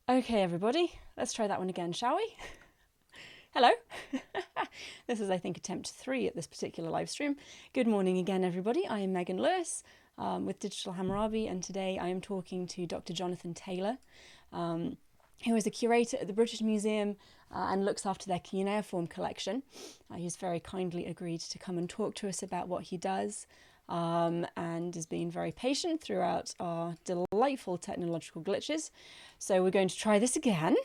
Okay, everybody, let's try that one again, shall we? Hello. This is, I think, attempt 3 at this particular live stream. Good morning again, everybody. I am Megan Lewis with Digital Hammurabi, and today I am talking to Dr. Jonathan Taylor, who is a curator at the British Museum and looks after their cuneiform collection. He's very kindly agreed to come and talk to us about what he does. And has been very patient throughout our delightful technological glitches. So we're going to try this again.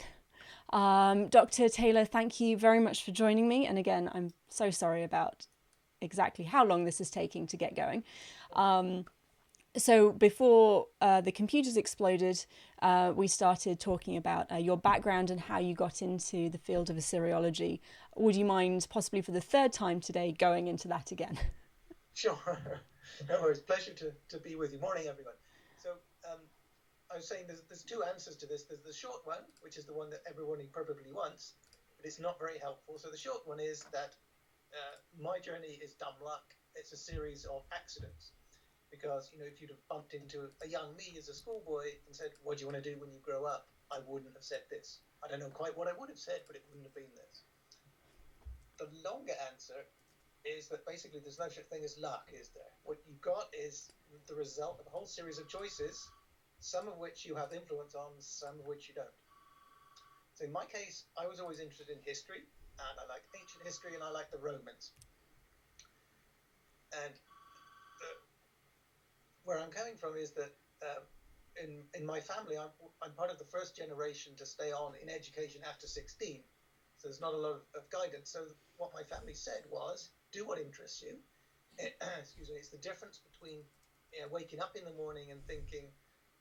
Dr. Taylor, thank you very much for joining me. And again, I'm so sorry about exactly how long this is taking to get going. So before the computers exploded, we started talking about your background and how you got into the field of Assyriology. Would you mind, possibly for the third time today, going into that again? Sure. No worries. Pleasure to be with you. Morning, everyone. So I was saying there's two answers to this. There's the short one, which is the one that everybody probably wants, but it's not very helpful. So the short one is that my journey is dumb luck. It's a series of accidents. Because, if you'd have bumped into a young me as a schoolboy and said, what do you want to do when you grow up? I wouldn't have said this. I don't know quite what I would have said, but it wouldn't have been this. The longer answer is that basically there's no such thing as luck, is there? What you got is the result of a whole series of choices, some of which you have influence on, some of which you don't. So in my case, I was always interested in history, and I like ancient history, and I like the Romans. And where I'm coming from is that in my family, I'm part of the first generation to stay on in education after 16. So there's not a lot of guidance. So what my family said was, do what interests you. Excuse me. It's the difference between waking up in the morning and thinking,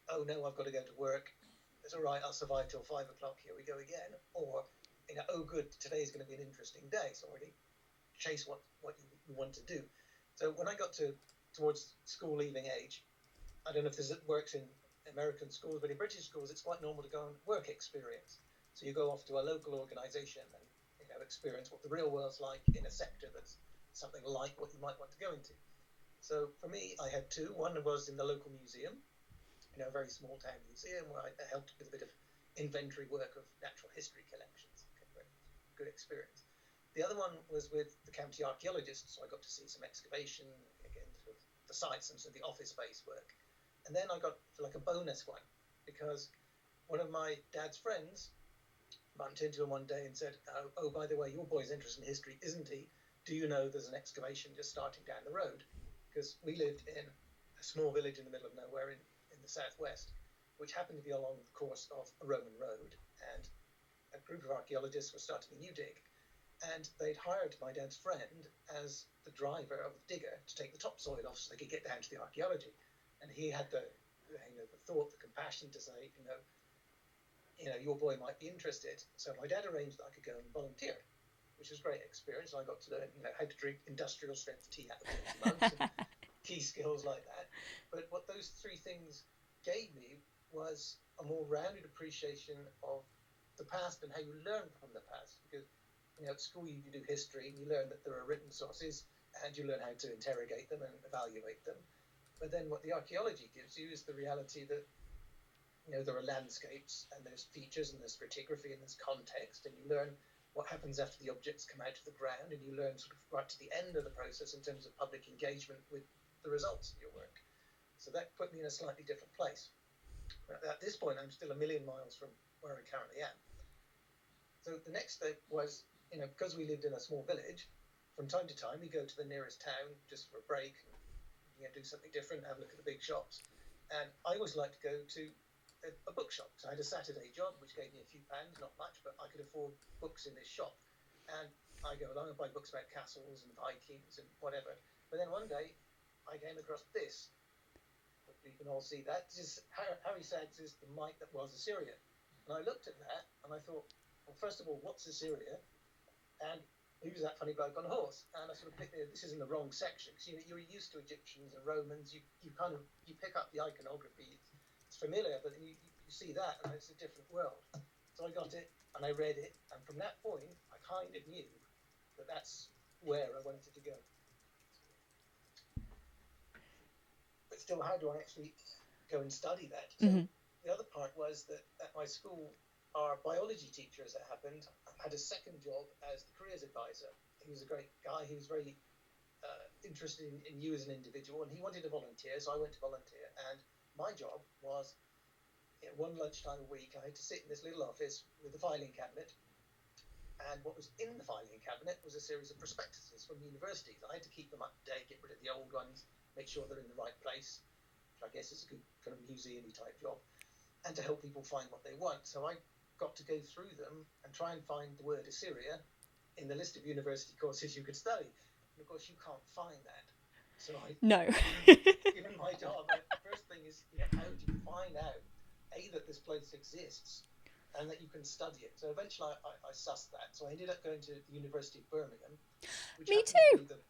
oh no, I've got to go to work. It's all right, I'll survive till 5 o'clock. Here we go again. Or, oh good, today's going to be an interesting day. So already chase what you want to do. So when I got towards school leaving age, I don't know if this works in American schools, but in British schools, it's quite normal to go on work experience. So you go off to a local organisation and experience what the real world's like in a sector that's something like what you might want to go into. So for me, I had two. One was in the local museum, a very small town museum where I helped with a bit of inventory work of natural history collections. Okay, very good experience. The other one was with the county archaeologists, so I got to see some excavation, again, sort of the sites and some of the office-based work. And then I got like a bonus one because one of my dad's friends bumped into him one day and said, oh, by the way, your boy's interested in history, isn't he? Do you know there's an excavation just starting down the road? Because we lived in a small village in the middle of nowhere in the southwest, which happened to be along the course of a Roman road. And a group of archaeologists were starting a new dig. And they'd hired my dad's friend as the driver of the digger to take the topsoil off so they could get down to the archaeology. And he had the thought, the compassion to say, your boy might be interested. So my dad arranged that I could go and volunteer, which was a great experience. I got to learn, how to drink industrial strength tea out of mugs and key skills like that. But what those three things gave me was a more rounded appreciation of the past and how you learn from the past. Because at school you do history and you learn that there are written sources and you learn how to interrogate them and evaluate them. But then what the archaeology gives you is the reality that there are landscapes and there's features and there's stratigraphy and there's context, and you learn what happens after the objects come out of the ground, and you learn sort of right to the end of the process in terms of public engagement with the results of your work. So that put me in a slightly different place. But at this point, I'm still a million miles from where I currently am. So the next step was, because we lived in a small village, from time to time we go to the nearest town just for a break and do something different, have a look at the big shops. And I always like to go to a bookshop. So I had a Saturday job, which gave me a few pounds, not much, but I could afford books in this shop. And I go along and buy books about castles and Vikings and whatever. But then one day I came across this. You can all see that. This is Harry Saggs' The Might That Was Assyria. And I looked at that and I thought, well, first of all, what's Assyria? And who's that funny bloke on a horse? And I sort of picked this is in the wrong section because you're used to Egyptians and Romans. You pick up the iconography. It's familiar, but then you see that and it's a different world. So I got it and I read it, and from that point I kind of knew that that's where I wanted to go. But still, how do I actually go and study that? So Mm-hmm. the other part was that at my school our biology teacher, as it happened, had a second job as the careers advisor. He was a great guy. He was very interested in you as an individual, and he wanted to volunteer, so I went to volunteer. And my job was, one lunchtime a week, I had to sit in this little office with a filing cabinet, and what was in the filing cabinet was a series of prospectuses from universities. I had to keep them up to date, get rid of the old ones, make sure they're in the right place, which I guess is a good kind of museum-y type job, and to help people find what they want. So I got to go through them and try and find the word Assyria in the list of university courses you could study. And of course, you can't find that. So No. given my job, the first thing is, how do you find out, A, that this place exists and that you can study it? So eventually I sussed that. So I ended up going to the University of Birmingham, which Me happened to too. be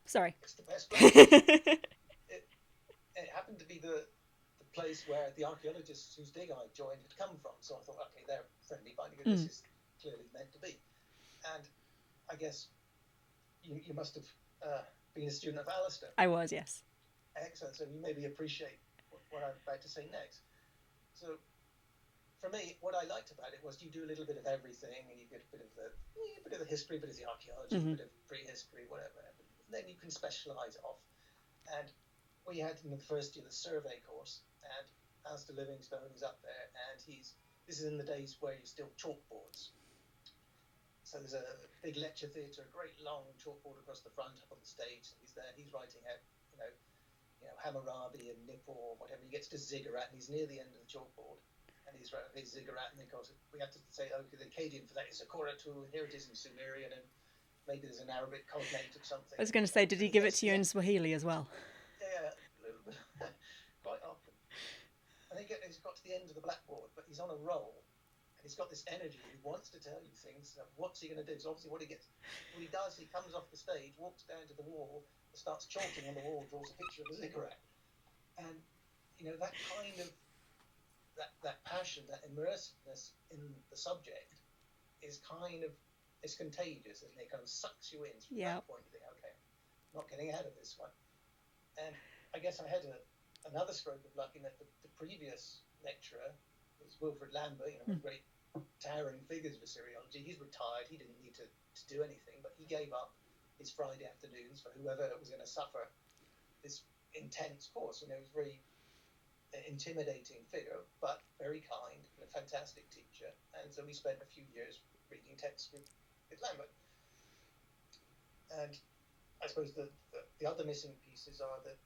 Sorry. it's the best place. It happened to be the place where the archaeologists whose dig I joined had come from. So I thought, okay, they're friendly, finding it. This is clearly meant to be. And I guess you must have been a student of Alistair. I was, yes. Excellent. So you maybe appreciate what I'm about to say next. So for me, what I liked about it was you do a little bit of everything, and you get a bit of the history, a bit of the archaeology, a bit of prehistory, whatever. And then you can specialise off. And we had in the first year the survey course, and Alistair Livingstone is up there, and this is in the days where you still chalkboards. So there's a big lecture theatre, a great long chalkboard across the front up on the stage, and he's there, he's writing out, Hammurabi and Nippur or whatever. He gets to Ziggurat, and he's near the end of the chalkboard, and he's writing his Ziggurat, and then of course we have to say, okay, the Akkadian for that is a Curator, here it is in Sumerian, and maybe there's an Arabic cognate of something. I was going to say, did he give it to you in Swahili as well? Yeah, a little bit, quite often. And he's got to the end of the blackboard, but he's on a roll, and he's got this energy. He wants to tell you things. So what's he going to do? So obviously, what he does, he comes off the stage, walks down to the wall, starts chalking on the wall, draws a picture of a ziggurat, and that kind of that passion, that immersiveness in the subject is it's contagious, isn't it? It kind of sucks you in. From that point, you think, okay, I'm not getting out of this one. And I guess I had another stroke of luck in that the previous lecturer was Wilfred Lambert, one of the great towering figures of Assyriology. He's retired. He didn't need to do anything, but he gave up his Friday afternoons for whoever was going to suffer this intense course. He was a very intimidating figure, but very kind and a fantastic teacher. And so we spent a few years reading texts with Lambert. And I suppose the other missing pieces are that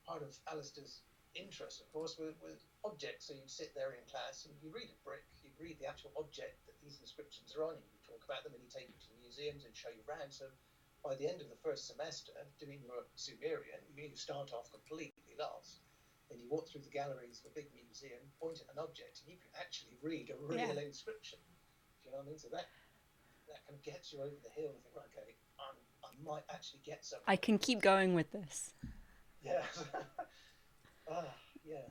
part of Alistair's interest, of course, with objects. So you'd sit there in class and you read a brick, you'd read the actual object that these inscriptions are on, and you talk about them, and you take you to museums and show you around. So by the end of the first semester, doing your Sumerian, you start off completely lost. Then you walk through the galleries of a big museum, point at an object, and you can actually read a real inscription. Do you know what I mean? So that kind of gets you over the hill and think, right, okay, I might actually get something. I can keep going with this. Yeah. Yeah.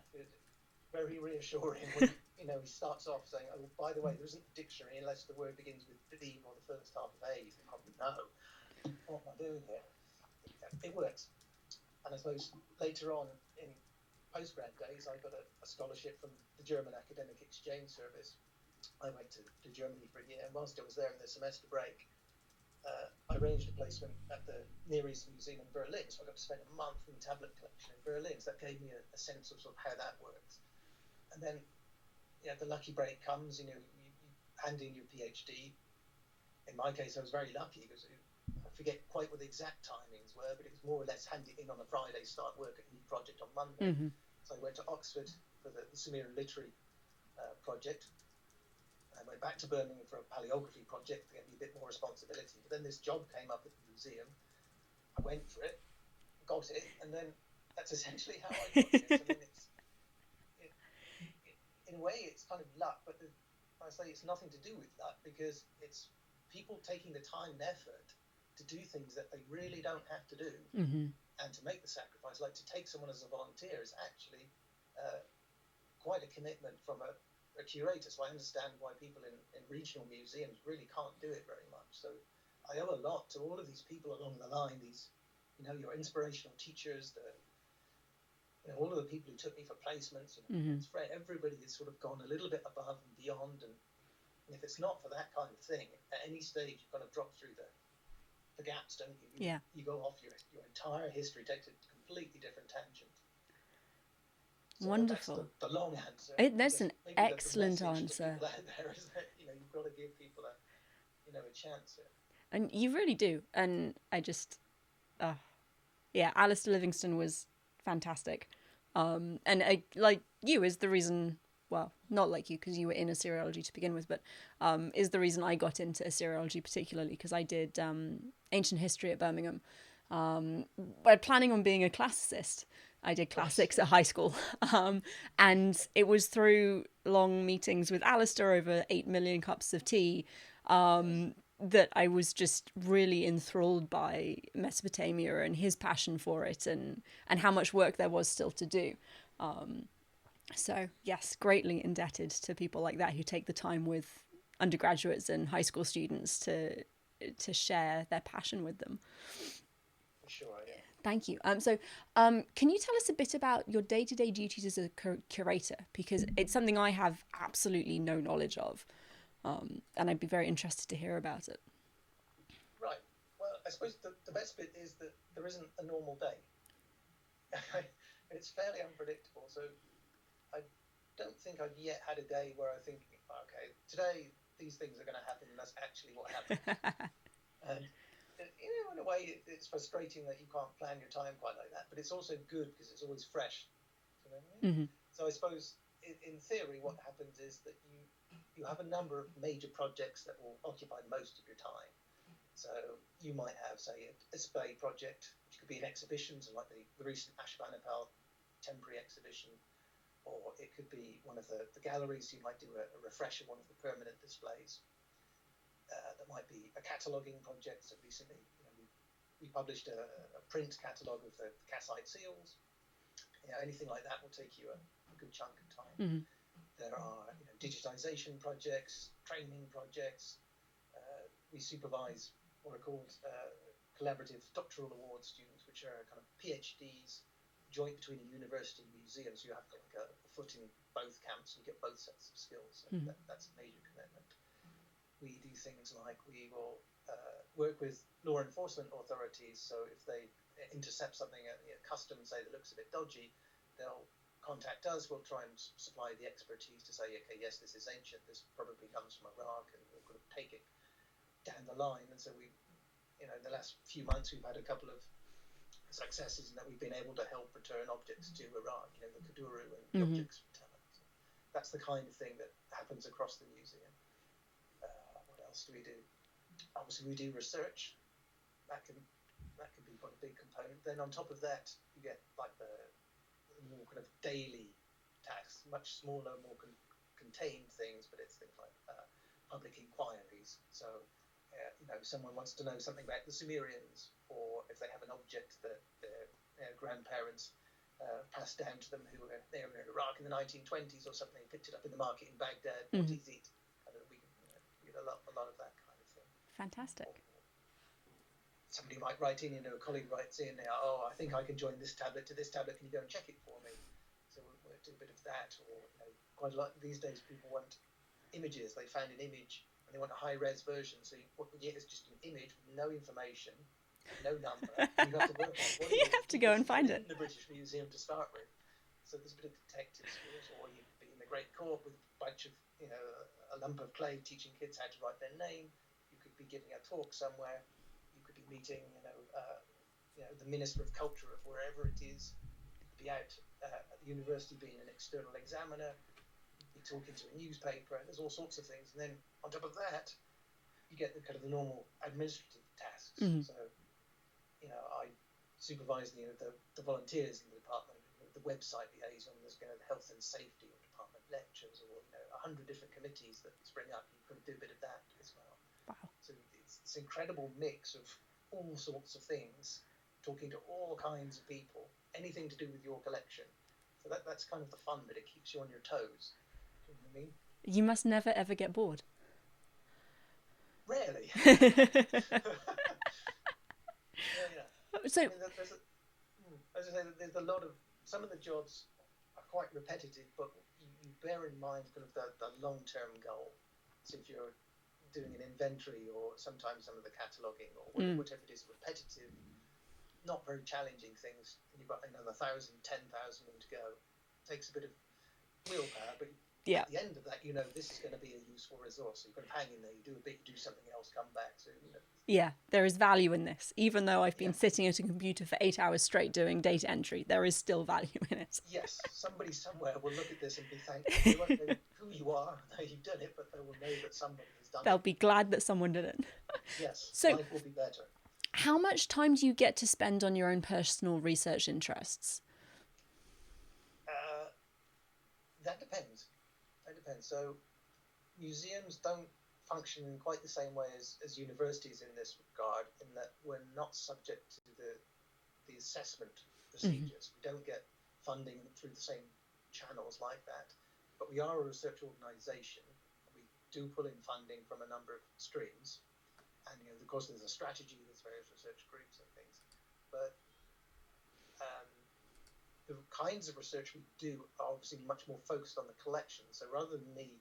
Very reassuring when he starts off saying, "Oh, by the way, there isn't a dictionary unless the word begins with B or the first half of A." You think, "Oh no, what am I doing here?" It works. And I suppose later on in postgrad days, I got a scholarship from the German Academic Exchange Service. I went to Germany for a year, and whilst I was there in the semester break, I arranged a placement at the Near East Museum in Berlin. So I got to spend a month in the tablet collection in Berlin. So that gave me a sense of sort of how that works. And then, the lucky break comes. You hand in your PhD. In my case, I was very lucky because I forget quite what the exact timings were, but it was more or less hand it in on a Friday, start work at a new project on Monday. Mm-hmm. So I went to Oxford for the Sumerian Literary project. I went back to Birmingham for a paleography project to get me a bit more responsibility. But then this job came up at the museum. I went for it, got it, and then that's essentially how I got it. I mean, in a way, it's kind of luck, but I say it's nothing to do with luck because it's people taking the time and effort to do things that they really don't have to do, and to make the sacrifice. Like to take someone as a volunteer is actually quite a commitment from a curator. So I understand why people in regional museums really can't do it very much. So I owe a lot to all of these people along the line, these, your inspirational teachers, all of the people who took me for placements, Mm-hmm. everybody has sort of gone a little bit above and beyond. And if it's not for that kind of thing, at any stage you kind of drop through the gaps, don't you? Yeah. You go off your entire history, takes a completely different tangent. So that's Wonderful. the long answer. I That's guess an maybe the excellent message to answer. people out there is that you've got to give people a chance. And you really do. And I just, yeah, Alistair Livingston was fantastic. And I, like you, is the reason, well, not like you because you were in Assyriology to begin with, but is the reason I got into Assyriology particularly because I did ancient history at Birmingham. By planning on being a classicist. I did classics at high school. And it was through long meetings with Alistair over 8 million cups of tea that I was just really enthralled by Mesopotamia and his passion for it and how much work there was still to do. So, yes, greatly indebted to people like that who take the time with undergraduates and high school students to share their passion with them. For sure, yeah. Thank you. Can you tell us a bit about your day-to-day duties as a curator? Because it's something I have absolutely no knowledge of, and I'd be very interested to hear about it. Right. Well, I suppose the best bit is that there isn't a normal day. It's fairly unpredictable. So I don't think I've yet had a day where I think, okay, today these things are going to happen, and that's actually what happens. And in a way, it's frustrating that you can't plan your time quite like that, but it's also good because it's always fresh. You know what I mean? Mm-hmm. So I suppose, in theory, what happens is that you have a number of major projects that will occupy most of your time. So you might have, say, a display project, which could be an exhibition, so like the recent Ashbanapal temporary exhibition, or it could be one of the galleries. You might do a refresh of one of the permanent displays. That might be a cataloguing project. So recently, we published a print catalogue of the Cassite seals. Anything like that will take you a good chunk of time. Mm-hmm. There are digitization projects, training projects. We supervise what are called collaborative doctoral award students, which are kind of PhDs joint between a university and museum. So you have like a foot in both camps and you get both sets of skills. And that's a major commitment. We do things like we will work with law enforcement authorities. So if they intercept something at customs, say that looks a bit dodgy, they'll contact us. We'll try and supply the expertise to say, okay, yes, this is ancient. This probably comes from Iraq, and we'll kind of take it down the line. And so in the last few months, we've had a couple of successes in that we've been able to help return objects to Iraq. The Kuduru and the objects return. So that's the kind of thing that happens across the museum. What else do we do? Obviously, we do research. That can be quite a big component. Then on top of that, you get like the more kind of daily tasks, much smaller, more contained things, but it's things like public inquiries. So, someone wants to know something about the Sumerians, or if they have an object that their grandparents passed down to them who were there in Iraq in the 1920s or something, picked it up in the market in Baghdad. What is it? We get a lot of that kind of thing. Fantastic. Somebody might write in, a colleague writes in, I think I can join this tablet to this tablet. Can you go and check it for me? So we'll do a bit of that. Or quite a lot these days, people want images. They found an image and they want a high-res version. So what we get is just an image with no information, no number. You have to work out what you have to go and find it in the British Museum to start with. So there's a bit of detective skills. Or you could be in the Great Court with a bunch of, a lump of clay teaching kids how to write their name. You could be giving a talk somewhere. Meeting, the Minister of Culture of wherever it is. You could be out at the university being an external examiner. You could be talking to a newspaper. There's all sorts of things. And then on top of that, you get the kind of the normal administrative tasks. So, I supervise the volunteers in the department, the website liaison. There's the health and safety or department lectures, or 100 different committees that spring up. You could do a bit of that as well. Wow. So it's this incredible mix of all sorts of things, talking to all kinds of people, anything to do with your collection. So that's kind of the fun bit. It keeps you on your toes. Do you know what I mean? You must never ever get bored. Rarely. Yeah. So, as I say, there's a lot of some of the jobs are quite repetitive, but you bear in mind kind of the long-term goal. So if you're doing an inventory or sometimes some of the cataloging or whatever it is, repetitive, not very challenging things, and you've got another 1,000, 10,000 to go, it takes a bit of willpower, but Yeah. at the end of that, you know this is going to be a useful resource. So you can hang in there, you do a bit, you do something else, come back. So you know. Yeah, there is value in this. Even though I've been Yeah. sitting at a computer for 8 hours straight doing data entry, there is still value in it. Yes, somebody somewhere will look at this and be thankful. They won't know who you are, how you've done it, but they will know that somebody has done They'll it. be glad that someone did it. Yes, So, life will be better. how much time do you get to spend on your own personal research interests? Uh, that depends. That depends. So museums don't function in quite the same way as universities in this regard, in that we're not subject to the assessment procedures. We don't get funding through the same channels like that. But we are a research organisation. We do pull in funding from a number of streams. And you know, of course, there's a strategy, there's various research groups and things. But um, the kinds of research we do are obviously much more focused on the collection. So rather than me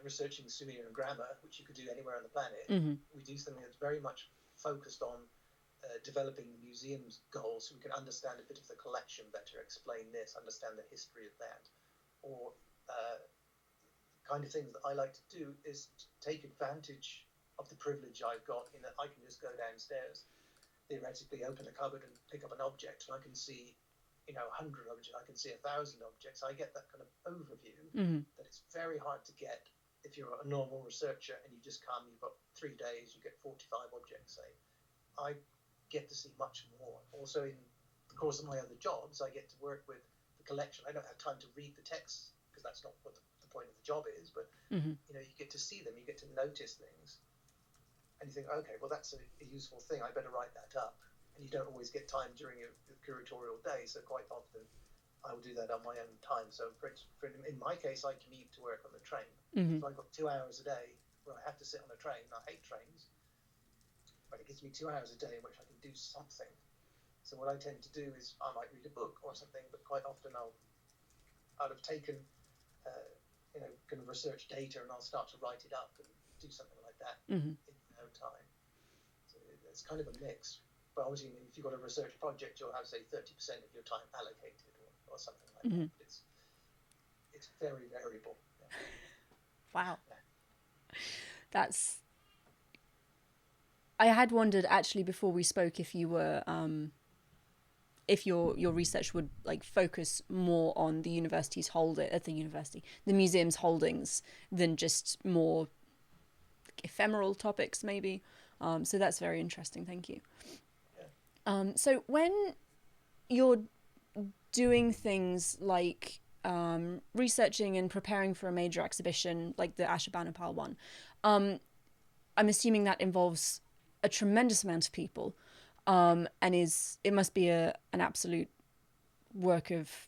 researching Sumerian grammar, which you could do anywhere on the planet, we do something that's very much focused on developing the museum's goals, so we can understand a bit of the collection better, explain this, understand the history of that. Or kind of things that I like to do is to take advantage of the privilege I've got in that I can just go downstairs, theoretically open a cupboard and pick up an object, and I can see, you know, 100 objects, I can see 1,000 objects. I get that kind of overview that it's very hard to get if you're a normal researcher and you just come, you've got 3 days, you get 45 objects, say. I get to see much more. Also, in the course of my other jobs, I get to work with the collection. I don't have time to read the texts because that's not what the point of the job is, but you know, you get to see them, you get to notice things, and you think, okay, well, that's a useful thing. I better write that up. And you don't always get time during your curatorial day, so quite often I will do that on my own time. So in my case, I commute to work on the train. So I've got 2 hours a day where I have to sit on a train. I hate trains, but it gives me 2 hours a day in which I can do something. So what I tend to do is I might read a book or something, but quite often I'll have taken you know, kind of research data, and I'll start to write it up and do something like that in no time. So it's kind of a mix. But obviously, if you've got a research project, you'll have, say, 30% of your time allocated or something like that. But it's very variable. Yeah. Wow. That's. I had wondered actually before we spoke if you were if your research would like focus more on the university's the museum's holdings than just more ephemeral topics maybe. So that's very interesting. Thank you. Yeah. So when you're doing things like researching and preparing for a major exhibition like the Ashurbanipal one, I'm assuming that involves a tremendous amount of people, and it must be an absolute work of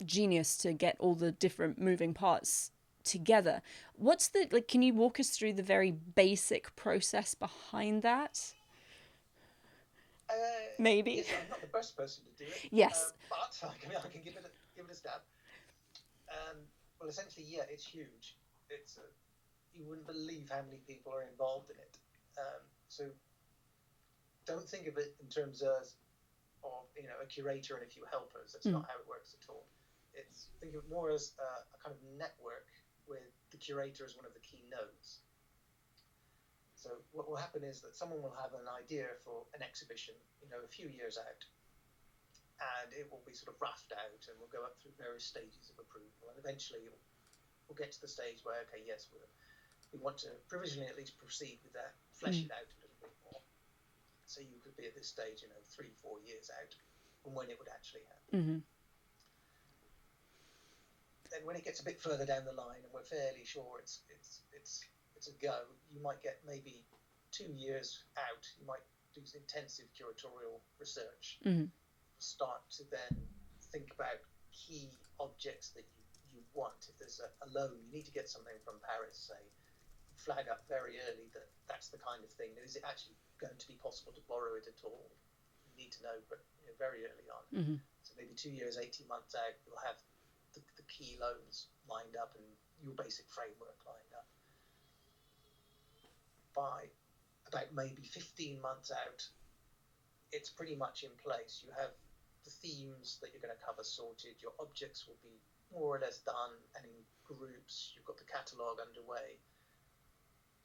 genius to get all the different moving parts together. What's the like? Can you walk us through the very basic process behind that? Maybe. Yes, I'm not the best person to do it. Yes. But I can give it a stab. Well, essentially, yeah, it's huge. You wouldn't believe how many people are involved in it. So don't think of it in terms of you know, a curator and a few helpers. That's not how it works at all. Think of it more as a kind of network with the curator as one of the key nodes. So what will happen is that someone will have an idea for an exhibition, you know, a few years out, and it will be sort of roughed out, and we'll go up through various stages of approval, and eventually we'll get to the stage where, okay, yes, we want to provisionally at least proceed with that, flesh it out a little bit more. So you could be at this stage, you know, 3-4 years out from when it would actually happen. Then when it gets a bit further down the line, and we're fairly sure it's a go, you might get maybe 2 years out. You might do some intensive curatorial research. Start to then think about key objects that you want. If there's a loan, you need to get something from Paris, say, flag up very early that that's the kind of thing. Is it actually going to be possible to borrow it at all? You need to know, but you know, very early on. So maybe 2 years, 18 months out, you'll have the key loans lined up and your basic framework lined up. By about maybe 15 months out, it's pretty much in place. You have the themes that you're going to cover sorted, your objects will be more or less done and in groups, you've got the catalogue underway.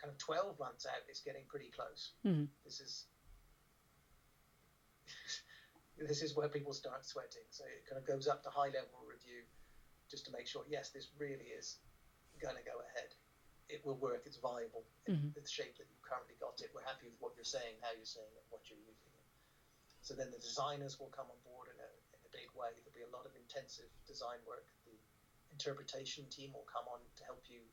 Kind of 12 months out, it's getting pretty close. Mm-hmm. This is where people start sweating. So it kind of goes up to high level review just to make sure, yes, this really is going to go ahead. It will work, it's viable in the shape that you've currently got it. We're happy with what you're saying, how you're saying it, what you're using it. So then the designers will come on board in a big way. There'll be a lot of intensive design work. The interpretation team will come on to help you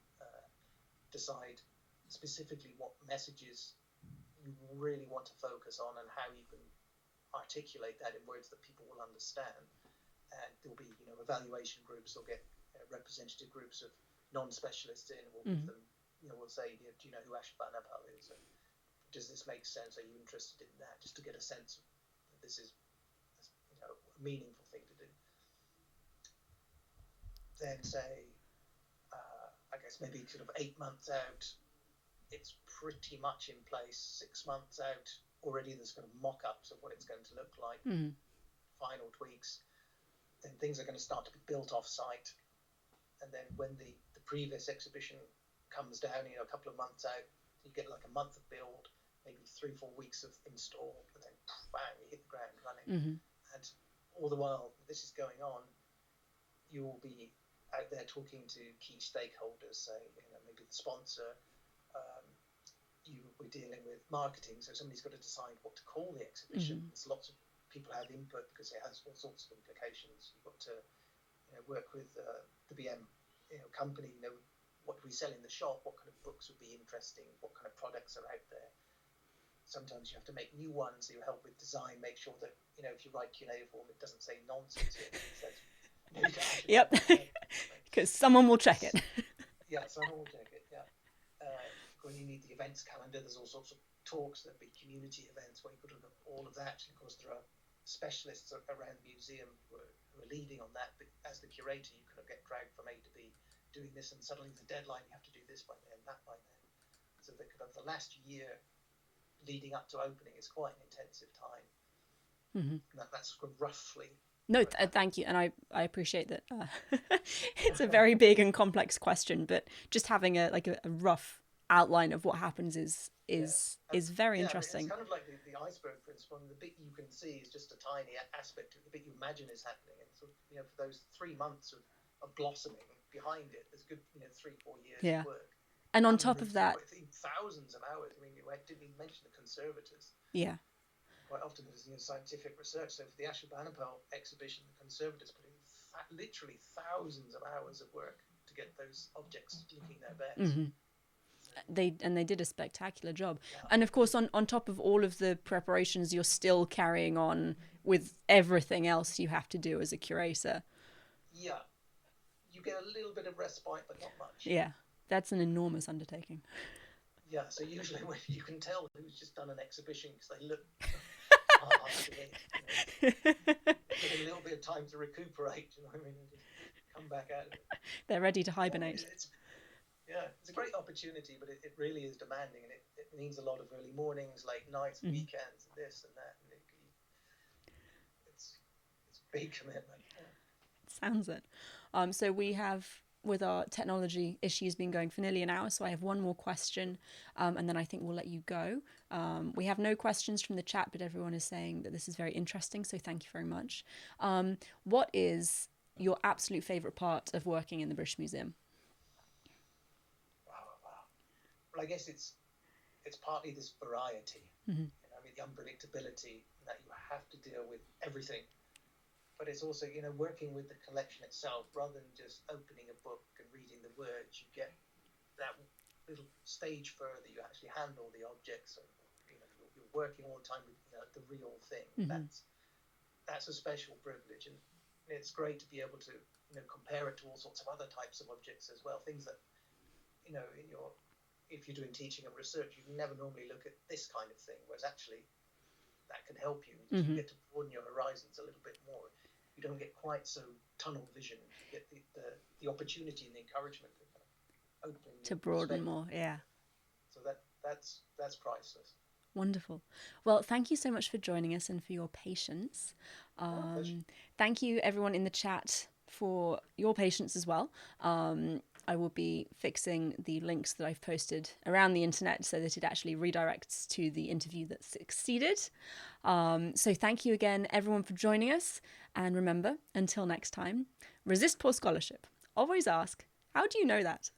decide specifically what messages you really want to focus on and how you can articulate that in words that people will understand. And there'll be, evaluation groups. They'll get representative groups of non-specialists in. We'll give them, we'll say, do you know who Ashurbanipal is? And does this make sense? Are you interested in that? Just to get a sense of that this is, a meaningful thing to do. Then say, I guess maybe sort of 8 months out, it's pretty much in place. 6 months out, already there's kind of mock-ups of what it's going to look like, final tweaks. Then things are going to start to be built off-site. And then when the previous exhibition comes down, a couple of months out, you get like a month of build, maybe 3-4 weeks of install, and then bang, you hit the ground running. And all the while this is going on, you will be out there talking to key stakeholders, say, maybe the sponsor. We're dealing with marketing, so somebody's got to decide what to call the exhibition. There's lots of people have input because it has all sorts of implications. You've got to work with the BM company. What do we sell in the shop? What kind of books would be interesting? What kind of products are out there? Sometimes you have to make new ones. So you help with design, make sure that if you write cuneiform, it doesn't say nonsense. It says, yep, because someone will check it. Yeah, someone will check it. Yeah. When you need the events calendar, there's all sorts of talks. There'll be community events where you've got to look at all of that. And of course, there are specialists around the museum who are leading on that. But as the curator, you kind of get dragged from A to B doing this, and suddenly the deadline, you have to do this by then, that by then. So the last year leading up to opening is quite an intensive time. That's roughly. No, thank you, and I appreciate that. It's a very big and complex question, but just having a rough outline of what happens is very interesting. It's kind of like the iceberg principle. And the bit you can see is just a tiny aspect of the bit you imagine is happening. And sort of, for those 3 months of blossoming behind it, there's a good 3-4 years of work. And on top of that, thousands of hours. I mean, you didn't even mention the conservators. Yeah. Quite often there's scientific research. So for the Ashurbanipal exhibition, the conservators put in literally thousands of hours of work to get those objects looking their best. They did a spectacular job. Yeah. And of course, on top of all of the preparations, you're still carrying on with everything else you have to do as a curator. Yeah. You get a little bit of respite, but not much. Yeah. That's an enormous undertaking. Yeah. So usually when you can tell who's just done an exhibition because they look get a little bit of time to recuperate, and just come back out of it. They're ready to hibernate. It's a great opportunity, but it really is demanding, and it means a lot of early mornings, late nights, weekends, and this and that. And it's a big commitment. Yeah. Sounds it. So we have, with our technology issues, been going for nearly an hour, so I have one more question, and then I think we'll let you go. We have no questions from the chat, but everyone is saying that this is very interesting, so thank you very much. What is your absolute favourite part of working in the British Museum? Well, I guess it's partly this variety. The unpredictability that you have to deal with everything. But it's also, working with the collection itself, rather than just opening a book and reading the words, you get that little stage further. You actually handle the objects, and you're working all the time with the real thing. That's a special privilege, and it's great to be able to compare it to all sorts of other types of objects as well. Things that if you're doing teaching and research, you never normally look at this kind of thing, whereas actually that can help you. You get to broaden your horizons a little bit more. you don't get quite so tunnel vision. You get the opportunity and the encouragement to kind of open To your broaden perspective. more, yeah. So that's priceless. Wonderful. Well, thank you so much for joining us and for your patience. Oh, pleasure. Thank you, everyone in the chat, for your patience as well. I will be fixing the links that I've posted around the internet so that it actually redirects to the interview that succeeded. So thank you again, everyone, for joining us. And remember, until next time, resist poor scholarship. Always ask, how do you know that?